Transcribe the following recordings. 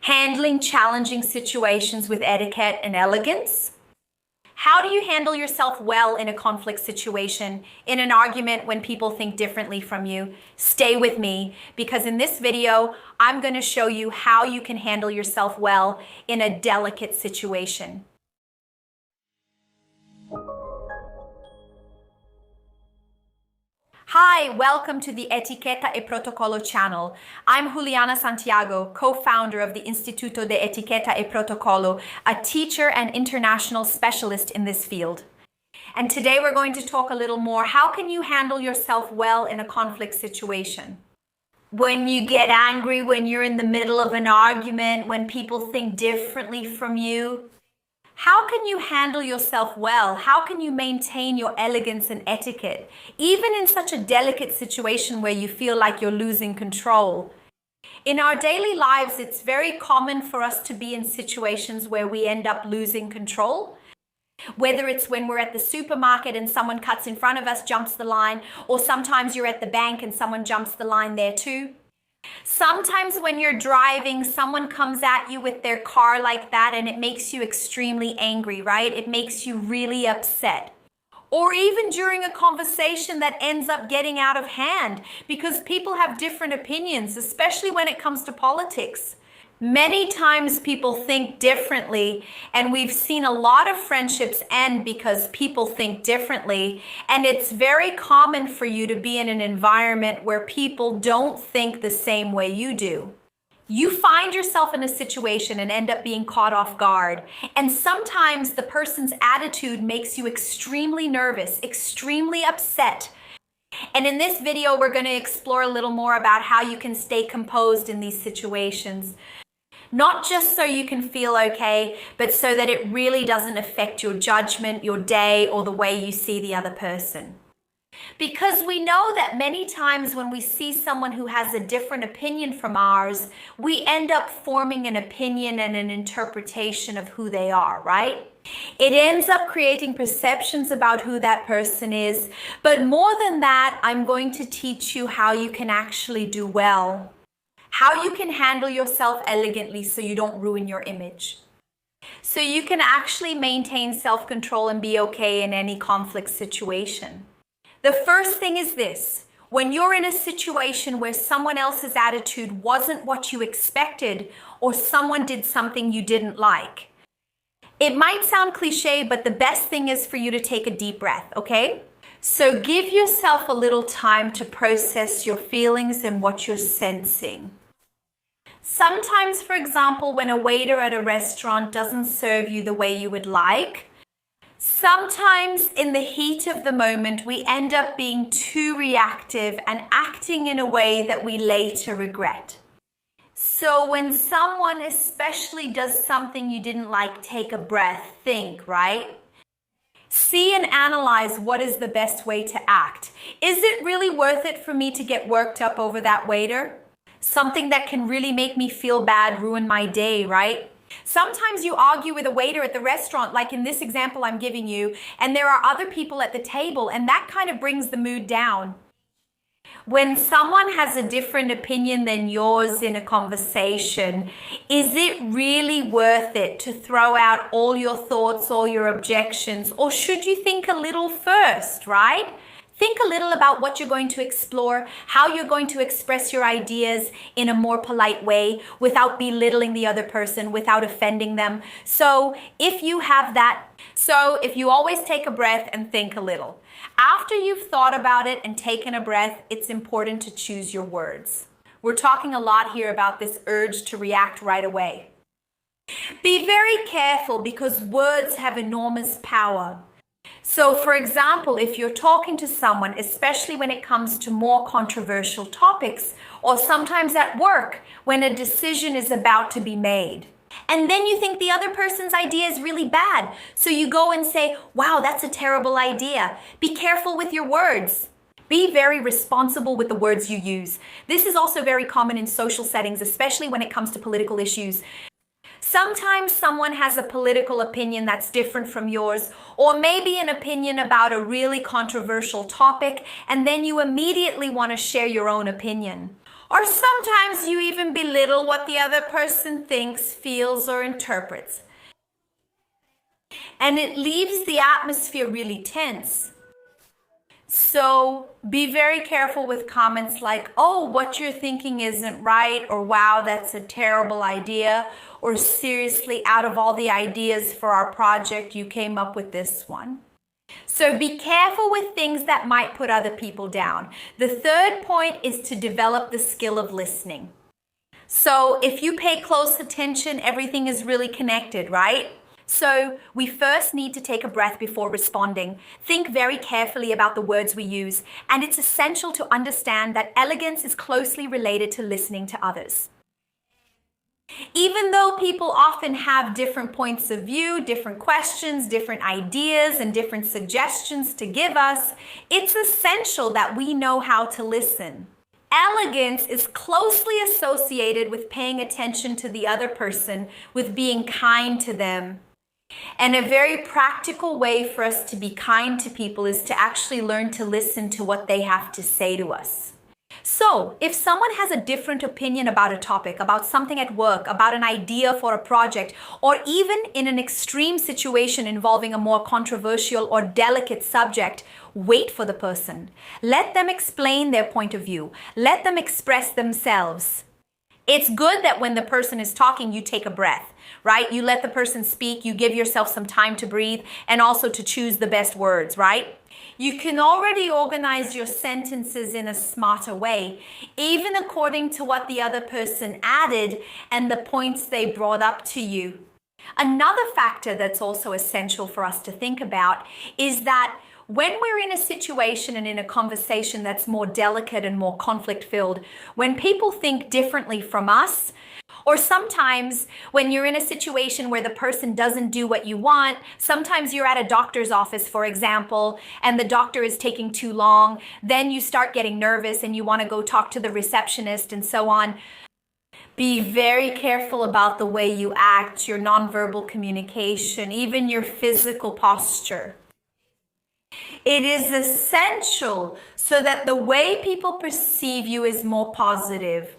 handling challenging situations with etiquette and elegance. How do you handle yourself well in a conflict situation, in an argument when people think differently from you? Stay with me, because in this video, I'm going to show you how you can handle yourself well in a delicate situation. Hi, welcome to the Etiquette e Protocolo channel. I'm Juliana Santiago, co-founder of the Instituto de Etiqueta e Protocolo, a teacher and international specialist in this field. And today we're going to talk a little more. How can you handle yourself well in a conflict situation? When you get angry, when you're in the middle of an argument, when people think differently from you, how can you handle yourself well? How can you maintain your elegance and etiquette, even in such a delicate situation where you feel like you're losing control? In our daily lives, it's very common for us to be in situations where we end up losing control. Whether it's when we're at the supermarket and someone cuts in front of us, jumps the line, or sometimes you're at the bank and someone jumps the line there too. Sometimes when you're driving, someone comes at you with their car like that and it makes you extremely angry, right? It makes you really upset. Or even during a conversation that ends up getting out of hand because people have different opinions, especially when it comes to politics. Many times people think differently, and we've seen a lot of friendships end because people think differently. And it's very common for you to be in an environment where people don't think the same way you do. You find yourself in a situation and end up being caught off guard. And sometimes the person's attitude makes you extremely nervous, extremely upset. And in this video, we're going to explore a little more about how you can stay composed in these situations. Not just so you can feel okay, but so that it really doesn't affect your judgment, your day, or the way you see the other person. Because we know that many times when we see someone who has a different opinion from ours, we end up forming an opinion and an interpretation of who they are, right? It ends up creating perceptions about who that person is. But more than that, I'm going to teach you how you can actually do well. How you can handle yourself elegantly so you don't ruin your image. So you can actually maintain self-control and be okay in any conflict situation. The first thing is this: when you're in a situation where someone else's attitude wasn't what you expected, or someone did something you didn't like. It might sound cliche, but the best thing is for you to take a deep breath, okay? So give yourself a little time to process your feelings and what you're sensing. Sometimes, for example, when a waiter at a restaurant doesn't serve you the way you would like, sometimes in the heat of the moment, we end up being too reactive and acting in a way that we later regret. So when someone especially does something you didn't like, take a breath, think, right? See and analyze what is the best way to act. Is it really worth it for me to get worked up over that waiter? Something that can really make me feel bad, ruin my day, right? Sometimes you argue with a waiter at the restaurant, like in this example I'm giving you, and there are other people at the table, and that kind of brings the mood down. When someone has a different opinion than yours in a conversation, is it really worth it to throw out all your thoughts, all your objections, or should you think a little first, right? Think a little about what you're going to explore, how you're going to express your ideas in a more polite way without belittling the other person, without offending them. So if you always take a breath and think a little. After you've thought about it and taken a breath, it's important to choose your words. We're talking a lot here about this urge to react right away. Be very careful because words have enormous power. So, for example, if you're talking to someone, especially when it comes to more controversial topics, or sometimes at work when a decision is about to be made, and then you think the other person's idea is really bad, so you go and say, wow, that's a terrible idea. Be careful with your words. Be very responsible with the words you use. This is also very common in social settings, especially when it comes to political issues. Sometimes someone has a political opinion that's different from yours, or maybe an opinion about a really controversial topic, and then you immediately want to share your own opinion. Or sometimes you even belittle what the other person thinks, feels, or interprets. And it leaves the atmosphere really tense. So be very careful with comments like, oh, what you're thinking isn't right, or wow, that's a terrible idea, or seriously, out of all the ideas for our project, you came up with this one. So be careful with things that might put other people down. The third point is to develop the skill of listening. So if you pay close attention, everything is really connected, right? So we first need to take a breath before responding. Think very carefully about the words we use, and it's essential to understand that elegance is closely related to listening to others. Even though people often have different points of view, different questions, different ideas, and different suggestions to give us, it's essential that we know how to listen. Elegance is closely associated with paying attention to the other person, with being kind to them. And a very practical way for us to be kind to people is to actually learn to listen to what they have to say to us. So, if someone has a different opinion about a topic, about something at work, about an idea for a project, or even in an extreme situation involving a more controversial or delicate subject, wait for the person. Let them explain their point of view. Let them express themselves. It's good that when the person is talking, you take a breath, right? You let the person speak, you give yourself some time to breathe, and also to choose the best words, right? You can already organize your sentences in a smarter way, even according to what the other person added and the points they brought up to you. Another factor that's also essential for us to think about is that when we're in a situation and in a conversation that's more delicate and more conflict-filled, when people think differently from us, or sometimes when you're in a situation where the person doesn't do what you want, sometimes you're at a doctor's office, for example, and the doctor is taking too long, then you start getting nervous and you want to go talk to the receptionist and so on. Be very careful about the way you act, your nonverbal communication, even your physical posture. It is essential so that the way people perceive you is more positive.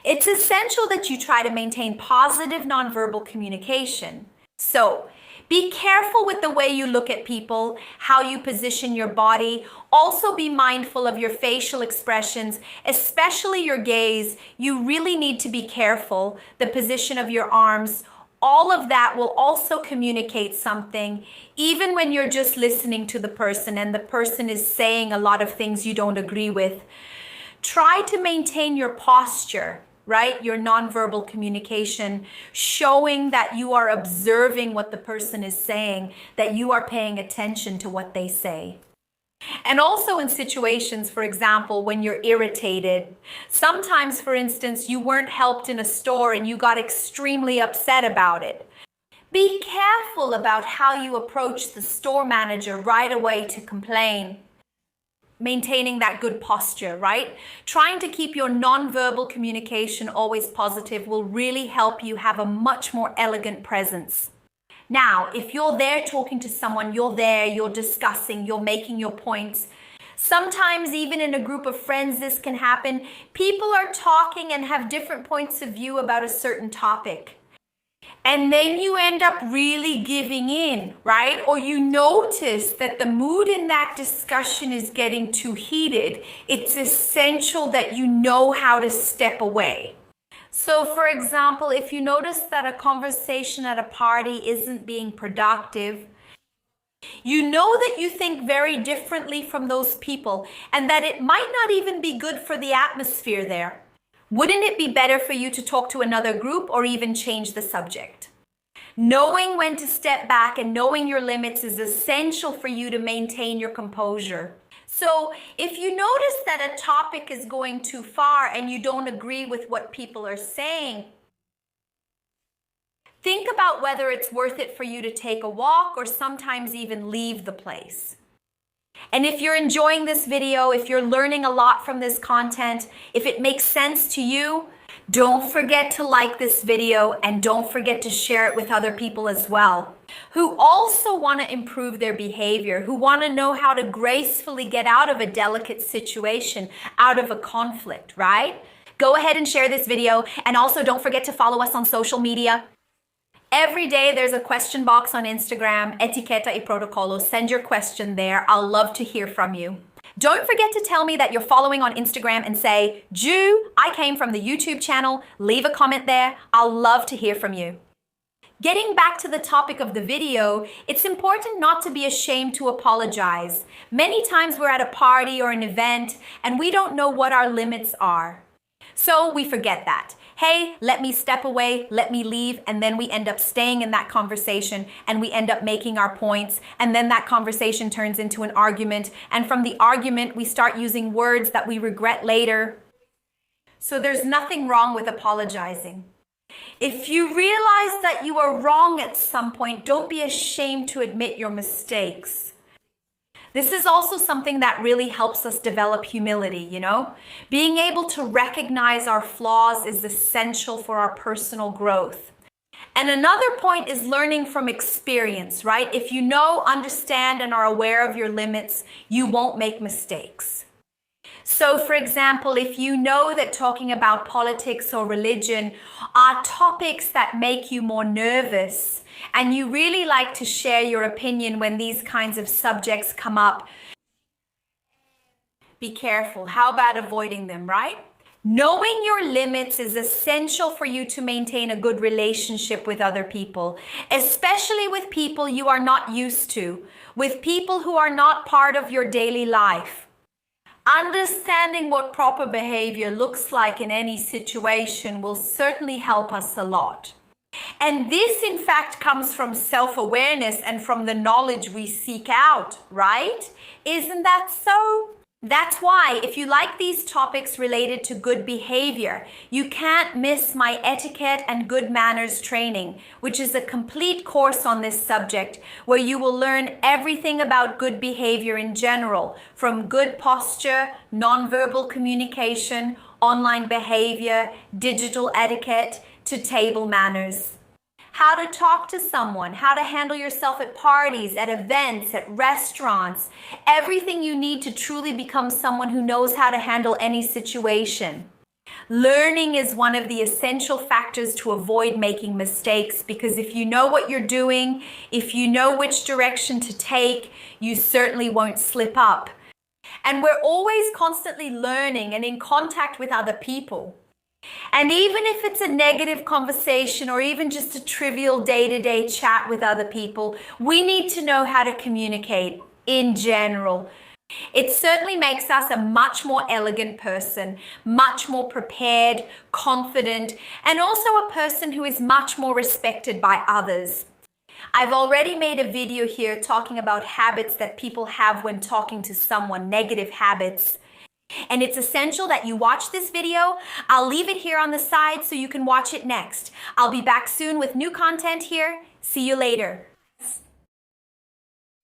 It's essential that you try to maintain positive nonverbal communication. So, be careful with the way you look at people, how you position your body. Also be mindful of your facial expressions, especially your gaze. You really need to be careful. The position of your arms. All of that will also communicate something, even when you're just listening to the person and the person is saying a lot of things you don't agree with. Try to maintain your posture, right? Your nonverbal communication, showing that you are observing what the person is saying, that you are paying attention to what they say. And also in situations, for example, when you're irritated, sometimes, for instance, you weren't helped in a store and you got extremely upset about it. Be careful about how you approach the store manager right away to complain. Maintaining that good posture, right? Trying to keep your nonverbal communication always positive will really help you have a much more elegant presence. Now, if you're there talking to someone, you're there, you're discussing, you're making your points. Sometimes even in a group of friends, this can happen. People are talking and have different points of view about a certain topic. And then you end up really giving in, right? Or you notice that the mood in that discussion is getting too heated. It's essential that you know how to step away. So, for example, if you notice that a conversation at a party isn't being productive, you know that you think very differently from those people and that it might not even be good for the atmosphere there. Wouldn't it be better for you to talk to another group or even change the subject? Knowing when to step back and knowing your limits is essential for you to maintain your composure. So if you notice that a topic is going too far and you don't agree with what people are saying, think about whether it's worth it for you to take a walk or sometimes even leave the place. And if you're enjoying this video, if you're learning a lot from this content, if it makes sense to you, Don't forget to like this video and don't forget to share it with other people as well, who also want to improve their behavior, who want to know how to gracefully get out of a delicate situation, out of a conflict, right? Go ahead and share this video, and also don't forget to follow us on social media. Every day there's a question box on Instagram, Etiquette e Protocolo. Send your question there. I'll love to hear from you. Don't forget to tell me that you're following on Instagram and say, Ju, I came from the YouTube channel. Leave a comment there. I'll love to hear from you. Getting back to the topic of the video, it's important not to be ashamed to apologize. Many times we're at a party or an event and we don't know what our limits are. So we forget that. Hey, let me step away, let me leave, and then we end up staying in that conversation and we end up making our points, and then that conversation turns into an argument, and from the argument we start using words that we regret later. So there's nothing wrong with apologizing. If you realize that you are wrong at some point, don't be ashamed to admit your mistakes. This is also something that really helps us develop humility, you know? Being able to recognize our flaws is essential for our personal growth. And another point is learning from experience, right? If you know, understand, and are aware of your limits, you won't make mistakes. So, for example, if you know that talking about politics or religion are topics that make you more nervous, and you really like to share your opinion when these kinds of subjects come up, be careful. How about avoiding them, right? Knowing your limits is essential for you to maintain a good relationship with other people, especially with people you are not used to, with people who are not part of your daily life. Understanding what proper behavior looks like in any situation will certainly help us a lot. And this, in fact, comes from self-awareness and from the knowledge we seek out, right? Isn't that so? That's why, if you like these topics related to good behavior, you can't miss my Etiquette and Good Manners training, which is a complete course on this subject, where you will learn everything about good behavior in general, from good posture, nonverbal communication, online behavior, digital etiquette, to table manners. How to talk to someone, how to handle yourself at parties, at events, at restaurants, everything you need to truly become someone who knows how to handle any situation. Learning is one of the essential factors to avoid making mistakes, because if you know what you're doing, if you know which direction to take, you certainly won't slip up. And we're always constantly learning and in contact with other people. And even if it's a negative conversation or even just a trivial day-to-day chat with other people, we need to know how to communicate in general. It certainly makes us a much more elegant person, much more prepared, confident, and also a person who is much more respected by others. I've already made a video here talking about habits that people have when talking to someone, negative habits. And it's essential that you watch this video. I'll leave it here on the side so you can watch it next. I'll be back soon with new content here. See you later.